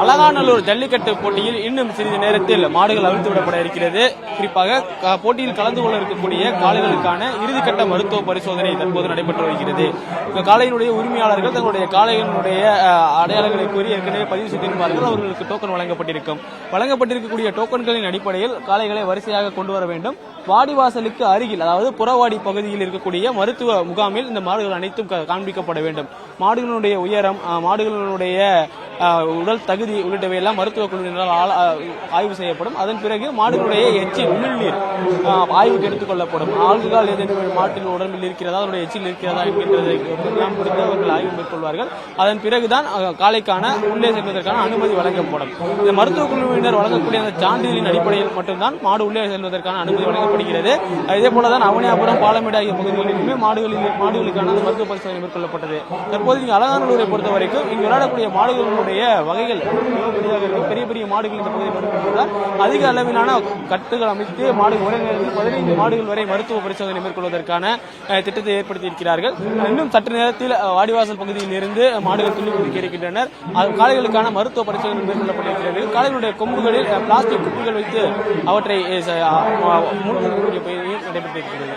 அலங்காநல்லூர் ஜல்லிக்கட்டு போட்டியில் இன்னும் சிறிது நேரத்தில் மாடுகள் அவிழ்த்து விடப்பட இருக்கிறது. குறிப்பாக போட்டியில் கலந்து கொள்ள இருக்கக்கூடிய காளைகளுக்கான இறுதிக்கட்ட மருத்துவ பரிசோதனை தற்போது நடைபெற்று வருகிறது. காளையினுடைய உரிமையாளர்கள் தங்களுடைய காளையினுடைய அடையாளங்களை கூறி ஏற்கனவே பதிவு செய்திருப்பார்கள். அவர்களுக்கு டோக்கன் வழங்கப்பட்டிருக்கக்கூடிய டோக்கன்களின் அடிப்படையில் காளைகளை வரிசையாக கொண்டு வர வேண்டும். வாடிவாசலுக்கு அருகில், அதாவது புறவாடி பகுதியில் இருக்கக்கூடிய மருத்துவ முகாமில் இந்த மாடுகள் அனைத்தும் காண்பிக்கப்பட வேண்டும். மாடுகளுடைய உயரம், மாடுகளுடைய உடல் தகுதி உள்ளிட்டவையெல்லாம் மருத்துவ குழுவினரால் ஆய்வு செய்யப்படும். அதன் பிறகு மாடுகளுடைய எச்சில் உமிழ்நீர் ஆய்வுக்கு எடுத்துக் கொள்ளப்படும். ஆல்கஹால் ஏதேனும் மாட்டின் உடம்பில் இருக்கிறதா, அதனுடைய எச்சில் இருக்கிறதா என்கின்றதை எல்லாம் குறித்து அவர்கள் ஆய்வு மேற்கொள்வார்கள். அதன் பிறகுதான் காளைக்கான உள்ளே செல்வதற்கான அனுமதி வழங்கப்படும். இந்த மருத்துவ குழுவினர் வழங்கக்கூடிய அந்த சான்றிதழின் அடிப்படையில் மட்டும்தான் மாடு உள்ளே செல்வதற்கான அனுமதி வழங்கப்படுகிறது. இதே போலதான் அவனியாபுரம், பாலமேடு ஆகிய பகுதிகளிலுமே மாடுகளுக்கான அந்த மருத்துவ பரிசோதனை மேற்கொள்ளப்பட்டது. தற்போது இங்கு அலங்காநல்லூரை பொறுத்த வரைக்கும் இங்கு விளையாடக்கூடிய மாடுகளுடைய வகைகள் பெரிய பெரிய மாடுகள் இந்த பகுதியில் வருவதால் அதிக அளவிலான கட்டுகள் அமைத்து ஒரே நேரத்தில் 15 மாடுகள் வரை மருத்துவ பரிசோதனை மேற்கொள்வதற்கான திட்டத்தை ஏற்படுத்தியிருக்கிறார்கள். இன்னும் சற்று நேரத்தில் வாடிவாசல் பகுதியில் இருந்து மாடுகள் துள்ளி குதிக்க இருக்கின்றனர். காளைகளுக்கான மருத்துவ பரிசோதனை மேற்கொள்ளப்பட்டிருக்கிறது. காளைகளுடைய கொம்புகளில் பிளாஸ்டிக் குப்பிகள் வைத்து அவற்றை நடைபெற்றிருக்கிறது.